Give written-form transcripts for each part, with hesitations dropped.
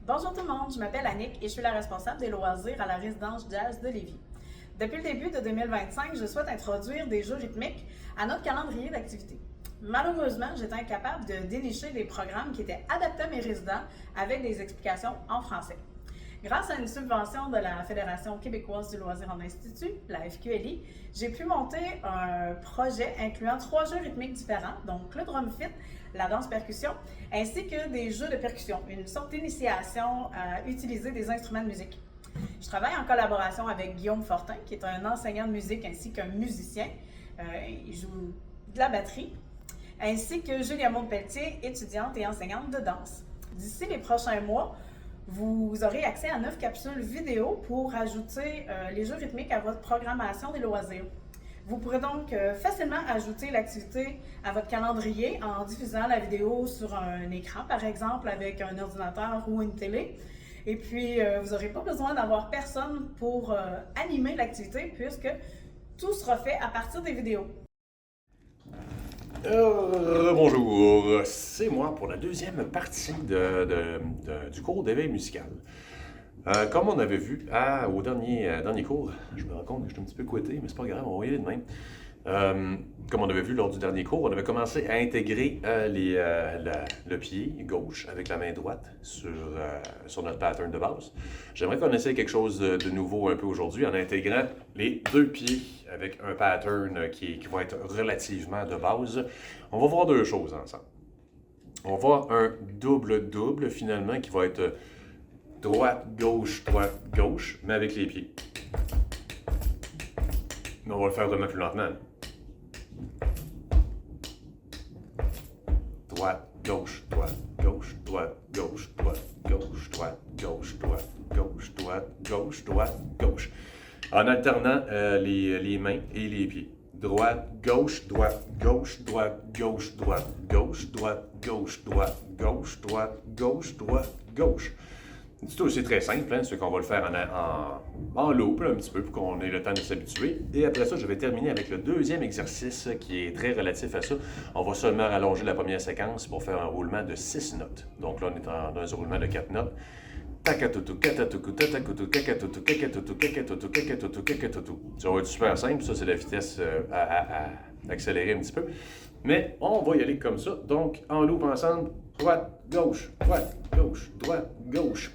Bonjour tout le monde, je m'appelle Annick et je suis la responsable des loisirs à la résidence jazz de Lévis. Depuis le début de 2025, je souhaite introduire des jeux rythmiques à notre calendrier d'activités. Malheureusement, j'étais incapable de dénicher des programmes qui étaient adaptés à mes résidents avec des explications en français. Grâce à une subvention de la Fédération québécoise du loisir en institut, la FQLI, j'ai pu monter un projet incluant 3 jeux rythmiques différents, donc le drum fit, la danse percussion, ainsi que des jeux de percussion, une sorte d'initiation à utiliser des instruments de musique. Je travaille en collaboration avec Guillaume Fortin, qui est un enseignant de musique ainsi qu'un musicien. Il joue de la batterie, ainsi que Julia Maud-Pelletier, étudiante et enseignante de danse. D'ici les prochains mois, vous aurez accès à 9 capsules vidéo pour ajouter les jeux rythmiques à votre programmation des loisirs. Vous pourrez donc facilement ajouter l'activité à votre calendrier en diffusant la vidéo sur un écran, par exemple, avec un ordinateur ou une télé. Et puis, vous n'aurez pas besoin d'avoir personne pour animer l'activité puisque tout sera fait à partir des vidéos. Bonjour, c'est moi pour la deuxième partie du cours d'éveil musical. Comme on avait vu au dernier cours, je me rends compte que je suis un petit peu couetté, mais c'est pas grave, on va y aller de même. Comme on avait vu lors du dernier cours, on avait commencé à intégrer le pied gauche avec la main droite sur notre pattern de base. J'aimerais qu'on essaie quelque chose de nouveau un peu aujourd'hui en intégrant les 2 pieds avec un pattern qui va être relativement de base. On va voir 2 choses ensemble. On va voir un double-double finalement qui va être droite, gauche, mais avec les pieds. Mais on va le faire vraiment plus lentement. Droite, gauche, droite, gauche, droite, gauche, droite, gauche, droite, gauche, droite, gauche, droite, gauche, droite, gauche. En alternant les mains et les pieds. Droite, gauche, droite, gauche, droite, gauche, droite, gauche, droite, gauche, droite, gauche, droite, gauche, droite, gauche. C'est très simple, hein, c'est qu'on va le faire en loop un petit peu pour qu'on ait le temps de s'habituer. Et après ça, je vais terminer avec le deuxième exercice qui est très relatif à ça. On va seulement rallonger la première séquence pour faire un roulement de 6 notes. Donc là, on est dans un roulement de 4 notes. Takatutu, katatuku, tatakutu, kakatutu, kakatutu, kakatutu, kakatutu, kakatutu. Ça va être super simple, ça c'est la vitesse à accélérer un petit peu. Mais on va y aller comme ça. Donc, en loop ensemble, droite, gauche,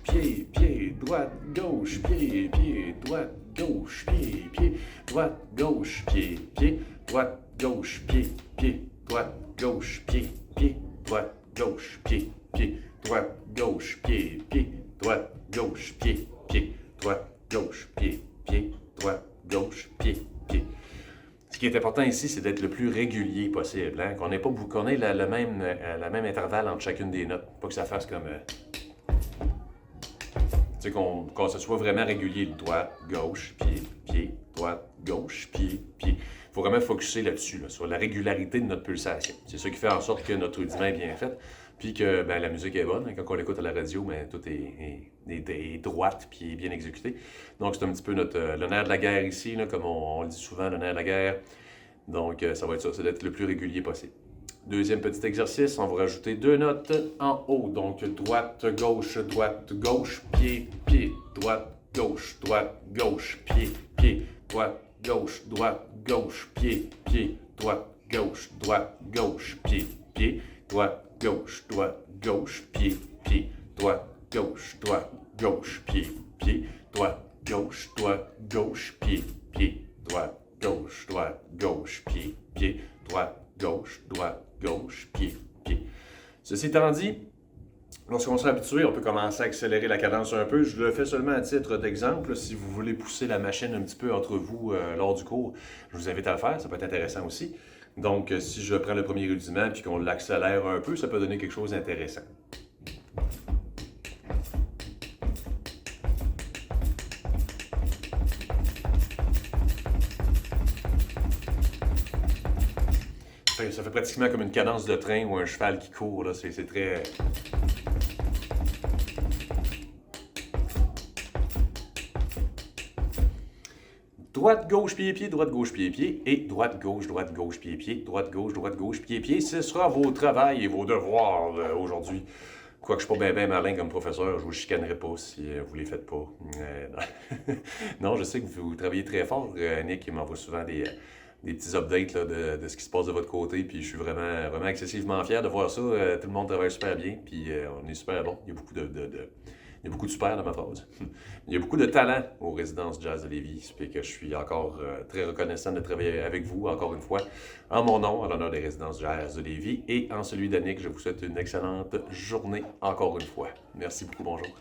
pied, pied, droite, gauche, pied, pied, droite, gauche, pied, pied, droite, gauche, pied, pied, droite, gauche, pied, pied, droite, gauche, pied, pied, droite, gauche, pied, pied, droite, gauche, pied, pied, droite, gauche, pied, pied, droite, gauche, pied, pied, droite, gauche, pied, pied. Ce qui est important ici, c'est d'être le plus régulier possible, hein? Qu'on ait le même intervalle entre chacune des notes. Pas que ça fasse comme... Tu sais, qu'on se soit vraiment régulier. Droite, gauche, pied, pied, droite, gauche, pied, pied. Il faut vraiment focusser là-dessus, sur la régularité de notre pulsation. C'est ça qui fait en sorte que notre rudiment est bien fait, puis que la musique est bonne. Quand on l'écoute à la radio, tout est droite puis est bien exécuté. Donc, c'est un petit peu le nerf de la guerre ici, là, comme on le dit souvent, le nerf de la guerre. Donc, ça va être ça, c'est d'être le plus régulier possible. Deuxième petit exercice, on va rajouter 2 notes en haut. Donc, droite, gauche, pied, pied, droite, gauche, pied, pied, droite, gauche, pied, pied, droite, gauche, pied, pied, droite, gauche, pied, pied, droite, gauche, pied, pied, droite, gauche, pied, pied, droite, gauche, pied, pied, droite, gauche, pied, pied. Ceci étant dit, lorsqu'on sera habitué, on peut commencer à accélérer la cadence un peu. Je le fais seulement à titre d'exemple. Si vous voulez pousser la machine un petit peu entre vous lors du cours, je vous invite à le faire. Ça peut être intéressant aussi. Donc, si je prends le premier rudiment puis qu'on l'accélère un peu, ça peut donner quelque chose d'intéressant. Ça fait pratiquement comme une cadence de train ou un cheval qui court. Là. C'est très... Droite, gauche, pied, pied, droite, gauche, pied, pied, et droite, gauche, pied, pied, droite, gauche, pied, pied. Ce sera vos travails et vos devoirs aujourd'hui. Quoique je suis pas bien malin comme professeur, je vous chicanerai pas si vous les faites pas. Non. Non, je sais que vous travaillez très fort. Nick il m'envoie souvent des petits updates là, de ce qui se passe de votre côté, puis je suis vraiment excessivement fier de voir ça. Tout le monde travaille super bien, puis on est super bon. Il y a beaucoup il y a beaucoup de super dans ma phrase. Il y a beaucoup de talent aux résidences jazz de Lévis, puis que je suis encore très reconnaissant de travailler avec vous, encore une fois, en mon nom, en l'honneur des résidences jazz de Lévis, et en celui d'Annick. Je vous souhaite une excellente journée, encore une fois. Merci beaucoup, bonjour.